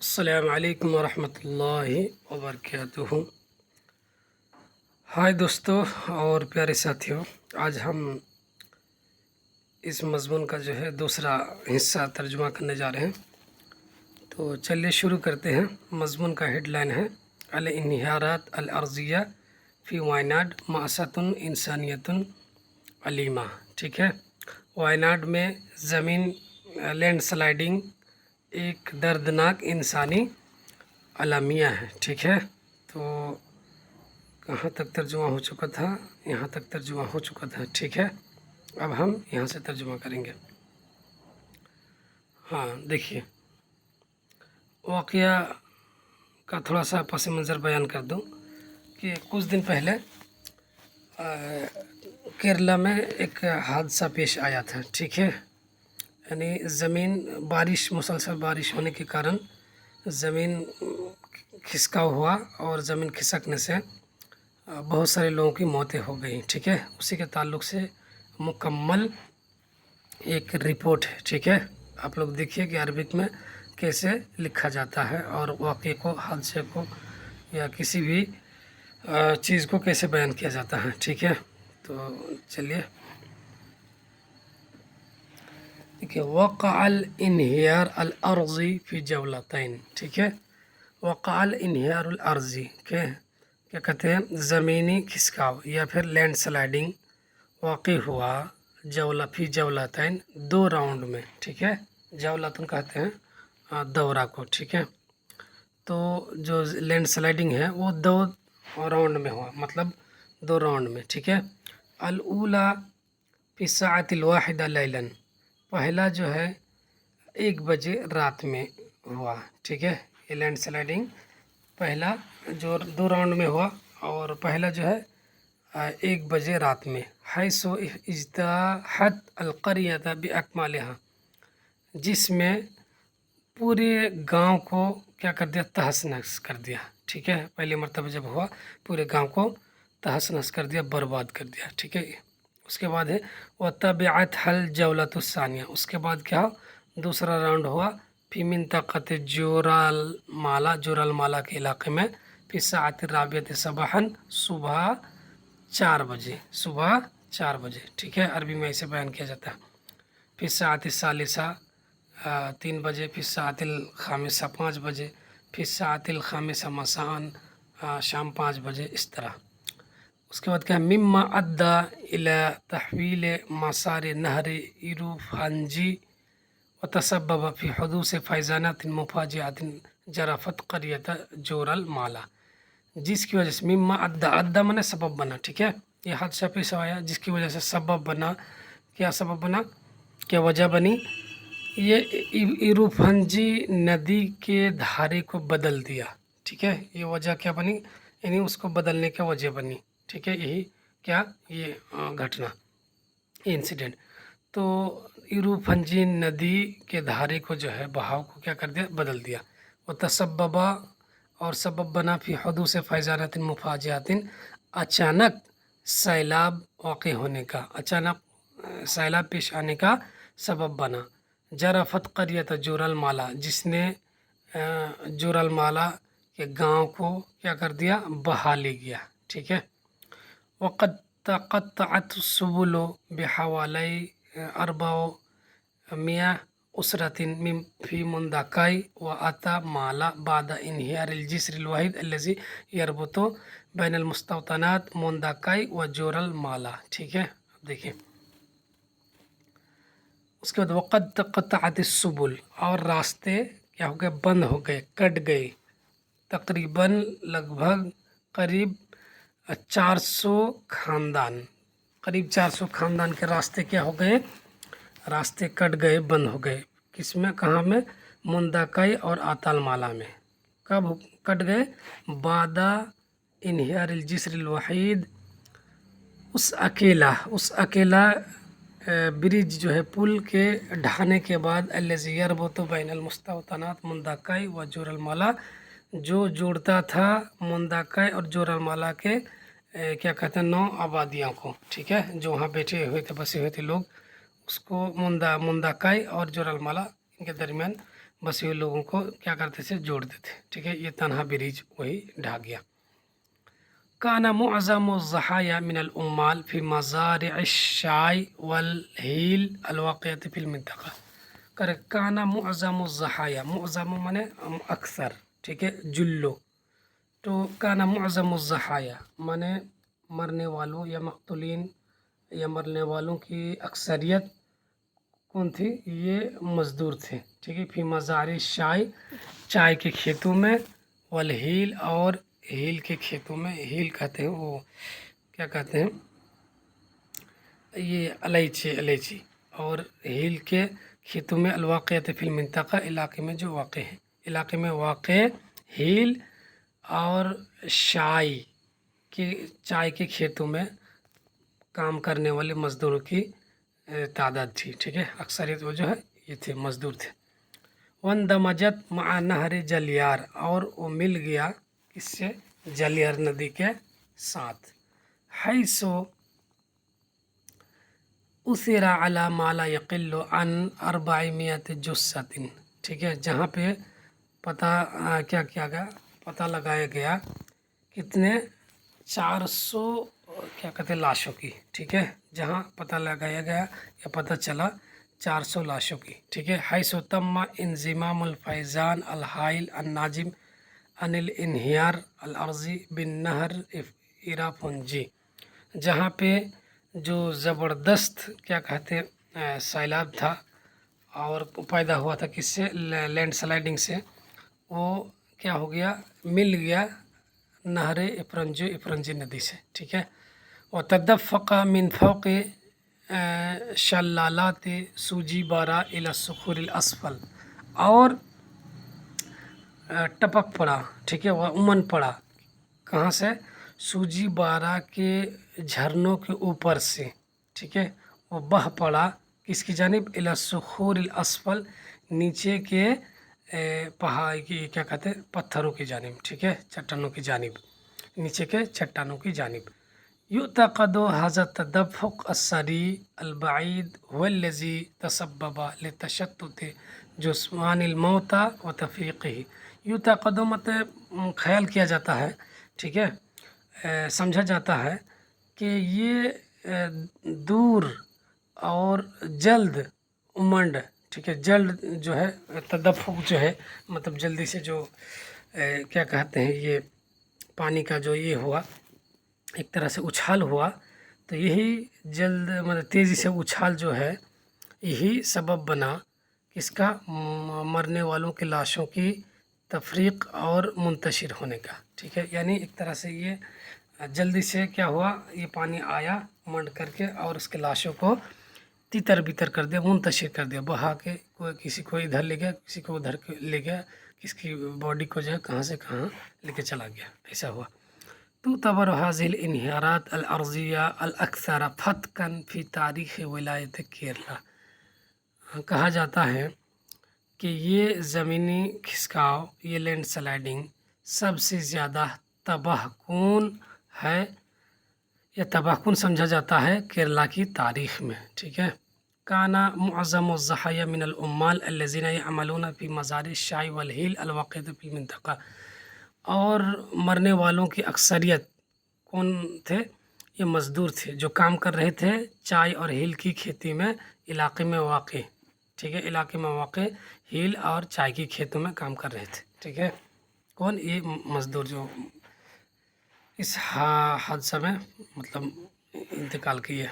السلام علیکم ورحمۃ اللہ وبرکاتہ۔ ہائے دوستو اور پیارے ساتھیوں، آج ہم اس مضمون کا جو ہے دوسرا حصہ ترجمہ کرنے جا رہے ہیں، تو چلیے شروع کرتے ہیں۔ مضمون کا ہیڈ لائن ہے الانہیارات الارضیہ فی وائناڈ مأساۃ انسانیۃ علیمہ۔ ٹھیک ہے، وائناڈ میں زمین لینڈ سلائیڈنگ ایک دردناک انسانی المیہ ہے۔ ٹھیک ہے، تو کہاں تک ترجمہ ہو چکا تھا؟ یہاں تک ترجمہ ہو چکا تھا۔ ٹھیک ہے، اب ہم یہاں سے ترجمہ کریں گے۔ ہاں دیکھیے، واقعہ کا تھوڑا سا پس منظر بیان کر دوں کہ کچھ دن پہلے کیرلا میں ایک حادثہ پیش آیا تھا۔ ٹھیک ہے، یعنی زمین مسلسل بارش ہونے کے کارن زمین کھسکاؤ ہوا اور زمین کھسکنے سے بہت سارے لوگوں کی موتیں ہو گئیں۔ ٹھیک ہے، اسی کے تعلق سے مکمل ایک رپورٹ ہے۔ ٹھیک ہے، آپ لوگ دیکھیے کہ عربک میں کیسے لکھا جاتا ہے اور واقعے کو، حادثے کو یا کسی بھی چیز کو کیسے بیان کیا جاتا ہے۔ ٹھیک ہے، تو چلیے دیکھیے، وقع الانہیار الارضی فی جولتین۔ ٹھیک ہے، وقع الانہیار الارضی کیا کہتے ہیں؟ زمینی کھسکاؤ یا پھر لینڈ سلائیڈنگ واقع ہوا فی جولتین، دو راؤنڈ میں۔ ٹھیک ہے، جولتن کہتے ہیں دورہ کو۔ ٹھیک ہے، تو جو لینڈ سلائیڈنگ ہے وہ دو راؤنڈ میں ہوا، مطلب دو راؤنڈ میں۔ ٹھیک ہے، الاولی فی الساعۃ الواحدہ لیلا، پہلا جو ہے 1 بجے رات میں ہوا۔ ٹھیک ہے، یہ لینڈ سلائیڈنگ پہلا جو دو راؤنڈ میں ہوا اور پہلا جو ہے 1 بجے رات میں، حیث اجتاحت القریۃ باکملہا، جس میں پورے گاؤں کو کیا کر دیا؟ تہس نہس کر دیا۔ ٹھیک ہے، پہلی مرتبہ جب ہوا پورے گاؤں کو تہس نہس کر دیا، برباد کر دیا۔ ٹھیک ہے، اس کے بعد ہے وَتَبِعَتْهَا الْجَوْلَةُ الثَّانِيَةُ، اس کے بعد کیا؟ دوسرا راؤنڈ ہوا فی منطقۃ جورالمالا کے علاقے میں، فی الساعۃ الرابعۃ صباحا، صبح 4 بجے، صبح 4 بجے۔ ٹھیک ہے، عربی میں ایسے بیان کیا جاتا ہے۔ فی الساعۃ الثالثہ 3 بجے، فی الساعۃ الخامسہ 5 بجے، فی الساعۃ الخامسہ مساء شام 5 بجے، اس طرح۔ اس کے بعد کیا؟ مما ادى الى تحویل مسار نہر ایروفہنجی وتسبب فی حدوث فیضانات مفاجئات جرفت قریۃ جورالمالا، جس کی وجہ سے مما ادى مانے سبب بنا۔ ٹھیک ہے، یہ حادثہ پیش آیا جس کی وجہ سے سبب بنا۔ کیا سبب بنا؟ کیا وجہ بنی؟ یہ ایروفہنجی ندی کے دھارے کو بدل دیا۔ ٹھیک ہے، یہ وجہ کیا بنی؟ یعنی اس کو بدلنے کا وجہ بنی۔ ٹھیک ہے، یہی کیا؟ یہ گھٹنا، انسیڈنٹ۔ تو ایروفہنجی ندی کے دھارے کو جو ہے، بہاؤ کو کیا کر دیا؟ بدل دیا۔ وتسبب، اور سبب بنا، فی حدوث فیضانات مفاجئات، اچانک سیلاب واقع ہونے کا، اچانک سیلاب پیش آنے کا سبب بنا۔ جرفت قریۃ جورالمالا، جس نے جورالمالا کے گاؤں کو کیا کر دیا؟ بہا لے گیا۔ ٹھیک ہے، وقد تقطعت السبل بحوالی 400 أسرة في مندكاي، وأتى مالا بعد انهيار الجسر الوحيد الذي يربط بين المستوطنات مندكاي وجورالمالا۔ ٹھیک ہے، دیکھیں اس کے بعد وقد تقطعت السبل، اور راستے کیا ہو گئے؟ بند ہو گئے، کٹ گئے۔ تقریباً لگ بھگ قریب 400 خاندان، قریب 400 خاندان کے راستے کیا ہو گئے؟ راستے کٹ گئے، بند ہو گئے۔ کس میں؟ کہاں میں؟ مندکائی اور آتال مالا میں۔ کب کٹ گئے؟ بعد انہیار الجسر الوحید، اس اکیلا برج جو ہے، پل کے ڈھانے کے بعد، الذی یربط بین المستوطنات مندکائی و جورالمالا، جو جوڑتا تھا مندکائی اور جورالمالا کے کیا کہتے ہیں؟ 9 آبادیوں کو۔ ٹھیک ہے، جو وہاں بیٹھے ہوئے تھے، بسے ہوئے تھے لوگ، اس کو مندکائی اور جورالمالا ان کے درمیان बसे हुए लोगों को क्या करते थे, जोड़ते थे। ठीक है, ये तन्हा ब्रिज वही ढह गया। काना मुअज़्ज़मु ज़हाया मिनल उम्माल फी मज़ारिअ शाय वल हील अल वाक़िअति फिल मिंतक़ा। कर काना मुअज़्ज़मु ज़हाया, मुअज़्ज़म माने अक्सर, ठीक है, जुल्लो। तो काना मुअज़्ज़मु ज़हाया माने मरने वालों या मक़तूलीन या मरने वालों की अक्सरियत कौन थी, ये मज़दूर थे। ठीक है, फी मज़ारि शाय, चाय के खेतों में, वल हील और हील के खेतों में। हील कहते हैं वो क्या कहते हैं, ये इलायची, इलायची। और हील के खेतों में अलवाक़ियत फिल मिंतक़ा, इलाके में जो वाक़ है, इलाके में वाक़ हील और शाय के, चाय के खेतों में काम करने वाले मज़दूरों की तादाद थी। ठीक है, अक्सरियत वो जो है ये थे, मज़दूर थे। वंदमजत मा नहर जलियार, और वो मिल गया किससे, जलियार नदी के साथ। हैसो उसिरा अला माला यकिल्लो अन अर्बाइमियत जुस्सतिन। ठीक है, जहाँ पे पता क्या किया गया, पता लगाया गया कितने, 400 क्या कहते हैं, लाशों की। ठीक है, जहाँ पता लगाया गया या पता चला 400 लाशों की। ठीक है, हैसो तम्मा इंज़िमामुल फैज़ान अल हाइल अन नाजिम अनिल इन्हियार अल अर्ज़ी बिन नहर इराफुंजी, जहाँ पे जो ज़बरदस्त क्या कहते हैं सैलाब था और पैदा हुआ था किससे, लैंड स्लाइडिंग से, वो क्या हो गया, मिल गया नहर इफरंजी नदी से। ठीक है, और तदफ़क़ा मिन फ़ौक़ शल्लालात सूजी बारा इला सुखुर असफल, और टपक पड़ा। ठीक है, वह उमन पड़ा कहाँ से, सूजी बारा के झरनों के ऊपर से। ठीक है, वो बह पड़ा किसकी जानिब, इला सुखूर असफल, नीचे के पहाड़ की क्या कहते हैं, पत्थरों की जानिब। ठीक है, चट्टानों की जानिब, नीचे के चट्टानों की जानिब। युतक़दु हज़ा तदफ़ुक़ अस्सरी अलबईद हुवल्लज़ी तसब्बबा लितशत्तुत जुस्मानिल मौता व तफ़रीक़िही। युतक़दु मतलब ख्याल किया जाता है, ठीक है, समझा जाता है कि ये दूर और जल्द उमंड, ठीक है, जल्द जो है तदफ़ुक़ जो है मतलब जल्दी से जो क्या कहते हैं, ये पानी का जो ये हुआ, एक तरह से उछाल हुआ, तो यही जल्द मतलब तेज़ी से उछाल जो है, यही सबब बना किसका, मरने वालों की लाशों की तफरीक और मुंतशिर होने का। ठीक है, यानी एक तरह से ये जल्दी से क्या हुआ, ये पानी आया मंड करके और उसके लाशों को तितर बितर कर दिया, मुंतशिर कर दिया, बहा के, कोई किसी को इधर ले गया, किसी को उधर ले गया, किसकी बॉडी को जो है कहाँ से कहाँ लेके चला गया, ऐसा हुआ। तुतबर हाज़िल इन्हियारात अल अर्ज़िया अल अक्सर फ़तकन फ़ी तारीख़ विलायत केरला। कहा जाता है कि ये ज़मीनी खिसकाव, ये लैंड स्लाइडिंग सबसे ज़्यादा तबाहकुन है, यह तबाहकुन समझा जाता है केरला की तारीख़ में। ठीक है, काना मुअज़्ज़मु ज़हाया मिनल उम्माल अल्लज़ीना यअमलूना फ़ी मज़ारि शाय वल हील अल वाक़िअति फ़िल मिंतक़ा, और मरने वालों की अक्सरियत कौन थे, ये मज़दूर थे जो काम कर रहे थे चाय और हील की खेती में, इलाके में वाक़। ठीक है, इलाके में वाक़ हील और चाय की खेतों में काम कर रहे थे। ठीक है, कौन, ये मज़दूर जो इस हादसा में मतलब इंतकाल किए।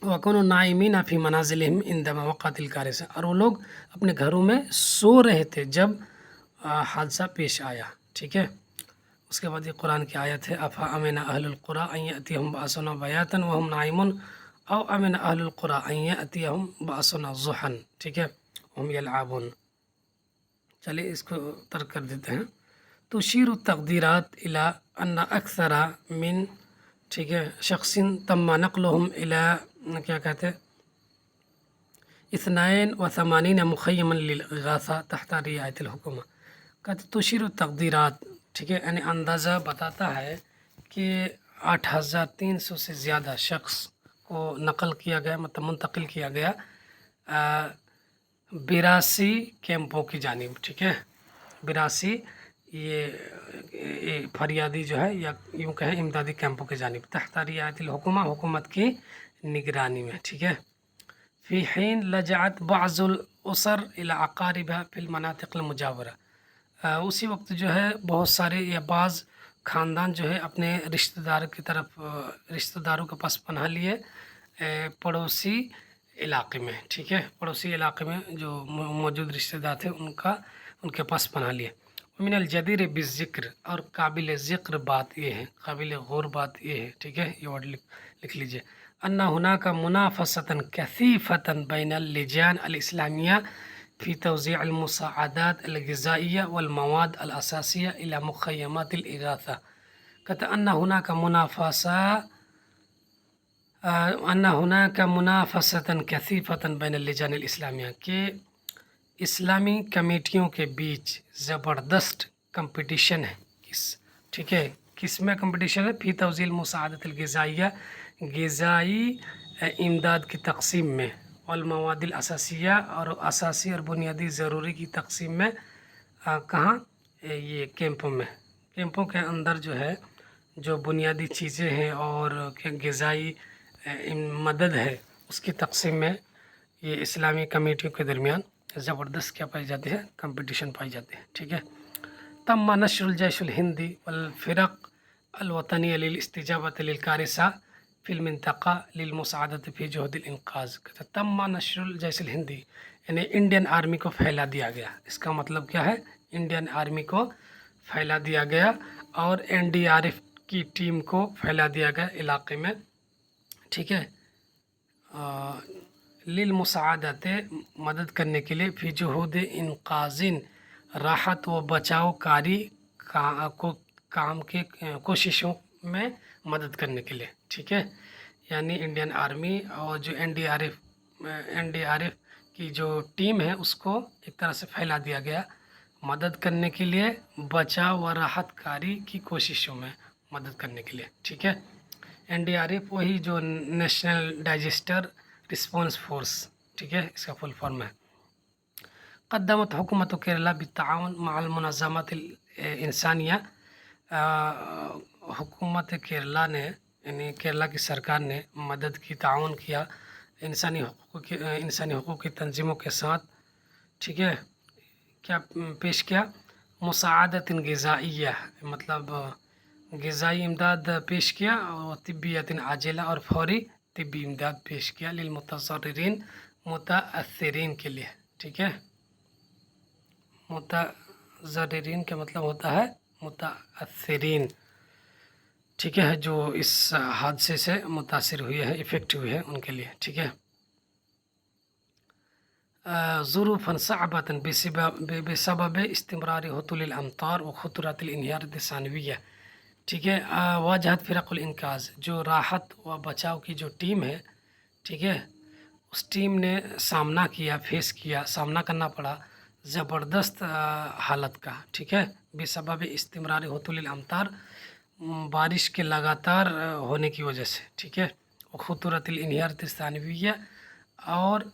वकुनु नाइमीन फ़ी मनाज़िलिहिम इंदमा वक़अतिल कारिसा, और वो लोग अपने घरों में सो रहे थे जब हादसा पेश आया। ठीक है, उसके बाद ये कुरान की आयत है, अफ़ा अमिन अहलुल क़ुरा अन यअतियहुम बअसुना बयातन व हुम नाइमुन औ अमिन अहलुल क़ुरा अन यअतियहुम बअसुना ज़ुहन। ठीक है, हुम यलअबुन। चलिए इसको तर्क कर देते हैं। तुशीरु तक़दीरात इला अन्ना अक्सरा मिन, ठीक है, शख्सिन तम्मा नक़लुहुम इला क्या कहते हैं, इस्नाइन व समानीन मुख़य्यमन लिल इग़ासा तहता रियायतिल हुकूमा। कहते तुशीरु तक़दीरात, ठीक है, यानी अंदाज़ा बताता है कि 8300 से ज़्यादा शख्स को नकल किया गया, मतलब मुंतकिल किया गया 82 कैंपों की जानिब, ठीक है। 82 ये फरियादी जो है या यूँ कहें इमदादी कैंपों की जानिब तहत रियायतुल हुकूमा, हुकूमत की निगरानी में, ठीक है। फ़ी हीन लजअत बअज़ुल उसर इला अक़ारिबिहा फ़िल मनातिक़िल मुजावरा, उसी वक्त जो है बहुत सारे या बाज़ ख़ानदान जो है अपने रिश्तेदारों के पास पनाह लिए पड़ोसी इलाक़े में, ठीक है। पड़ोसी इलाक़े में जो मौजूद रिश्तेदार थे उनके पास पनाह लिए। मिनल जदीर बिज़िक्र, और काबिल ज़िक्र बात ये है, काबिल गौर बात ये है, ठीक है, ये वर्ड लिख लीजिए। अन्ना हुनाका मुनाफसतन कसीफ़तन बैनल लिजान अल इस्लामिया फ़ी तौज़ीअ अल मुसाअदात अल ग़िज़ाइया वल मवाद अल असासिया इला मुख़य्यमात अल इग़ासा। कहता अन्ना हुनाका मुनाफसतन कसीफ़तन बैनल लिजान अल इस्लामिया, के इस्लामी कमेटियों के बीच ज़बरदस्त कंपटीशन है। ठीक है, किस में कंपटीशन है? फ़ी तवज़ील मुसाअदतुल ग़िज़ाइया, ग़िज़ाई इमदाद की तक़सीम में, और मवादिल असासिया, और असासी और बुनियादी ज़रूरी की तक़सीम में। कहाँ? ये कैंपों के अंदर जो है जो बुनियादी चीज़ें हैं और ग़िज़ाई मदद है उसकी तक़सीम में ये इस्लामी कमेटियों के दरमियान ज़बरदस्त क्या पाई जाती है? कंपटीशन पाई जाती है, ठीक है। तम्मा नश्रुल जैशुल हिंदी वल फ़िरक़ अल वतनिया लिल इस्तिजाबत लिल कारिसा फ़िल मिंतक़ा लिल मुसाअदत फ़ी जुहदिल इन्क़ाज़। कहता तम्मा नश्रुल जैशुल हिंदी, यानी इंडियन आर्मी को फैला दिया गया। इसका मतलब क्या है? इंडियन आर्मी को फैला दिया गया और NDRF की टीम को फैला दिया गया इलाक़े में, ठीक है। लिल मुसाअदत, मदद करने के लिए, फ़ी जुहूद इन्क़ाज़िन, राहत व बचाव कारी काम के कोशिशों में मदद करने के लिए, ठीक है। यानी इंडियन आर्मी और जो NDRF की जो टीम है उसको एक तरह से फैला दिया गया मदद करने के लिए, बचाव व राहत कारी की कोशिशों में मदद करने के लिए, ठीक है। NDRF वही जो नेशनल डिज़ास्टर रिस्पॉन्स फोर्स, ठीक है, इसका फुल फॉर्म है। क़द्दमत हुकूमत केरला बित्ताउन मअल मुनज़्ज़मात इंसानिया, हुकूमत केरला ने यानी केरला की सरकार ने मदद की, ताउन किया इंसानी हुकूक़ की तंजीमों के साथ, ठीक है। क्या पेश किया? मुसाअदतिन ग़िज़ाइया, मतलब ग़िज़ाई इमदाद पेश किया, और तिब्बियतिन आजिला, और फौरी तिब्बी इमदाद पेश किया, लिल मुताअस्सिरीन के लिए, ठीक है। मुताज़र्रिरीन का मतलब होता है मुताअस्सिरीन, ठीक है, जो इस हादसे से मुतासिर हुए हैं, इफ़ेक्ट हुए हैं उनके लिए, ठीक है। ज़ुरूफ़न सअबतन बेसबब इस्तिमरार हुतूलिल अमतार व खुतरतिल इन्हियारत सानविया, ठीक है। वाजहत फ़िरक़ुल इन्क़ाज़, जो राहत व बचाव की जो टीम है, ठीक है, उस टीम ने सामना करना पड़ा ज़बरदस्त हालत का, ठीक है। बेसबब इस्तिमरार हुतूलिल अमतार, बारिश के लगातार होने की वजह से, ठीक है। व खुतरतिल इन्हियारत सानविया, और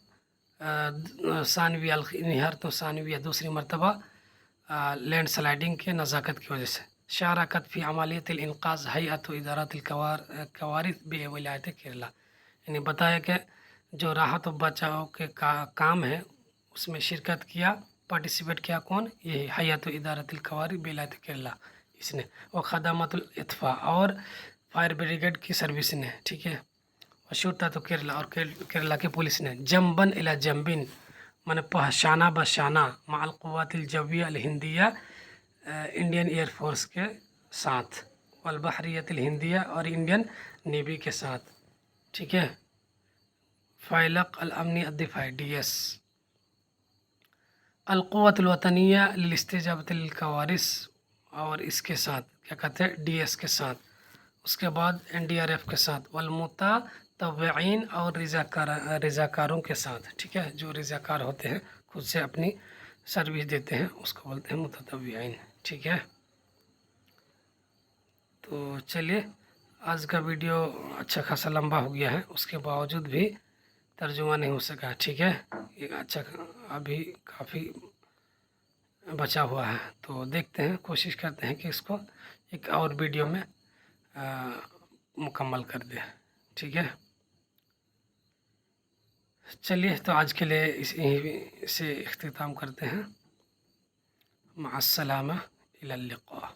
इन्हियारत सानविया दूसरी मरतबा लैंड स्लाइडिंग के नज़ाकत की वजह से। शारकत फ़ी अमलियतिल इन्क़ाज़ हैअत व इदारतुल कवारिस बिवलायत केरला, यानी बताया कि जो राहत और बचाव के काम है उसमें शिरकत किया, पार्टिसिपेट किया, कौन? यही हैअत व इदारतुल कवारिस बिवलायत केरला, इसने। व खदमातुल इत्फ़ा, और फायर ब्रिगेड की सर्विस ने, ठीक है। वशुरता तो केरला, और केरला की पुलिस ने। जम्बन इला जम्बिन, माने पहचाना बशाना, माल क़ुव्वातिल जविया अल हिंदिया, इंडियन एयरफोर्स के साथ, वल बहरियतिल हिंदिया, और इंडियन नेवी के साथ, ठीक है। फ़ैलक़ अल अमनी अद्दिफ़ाई DS, अल क़ुव्वतुल वतनिया लिल इस्तिजाबत लिल कवारिस, और इसके साथ क्या कहते हैं? DS के साथ। उसके बाद NDRF के साथ, वल मुततव्विईन, और रज़ाकारों के साथ, ठीक है। जो रज़ाकार होते हैं खुद से अपनी सर्विस देते हैं उसको बोलते हैं मुततव्विईन, ठीक है। तो चलिए, आज का वीडियो अच्छा खासा लंबा हो गया है, उसके बावजूद भी ترجمہ نہیں ہو سکا، ٹھیک ہے. یہ اچھا ابھی کافی بچا ہوا ہے، تو دیکھتے ہیں، کوشش کرتے ہیں کہ اس کو ایک اور ویڈیو میں مکمل کر دیں، ٹھیک ہے. چلیے تو آج کے لیے اسے اختتام کرتے ہیں. مع السلامہ، الی اللقاء.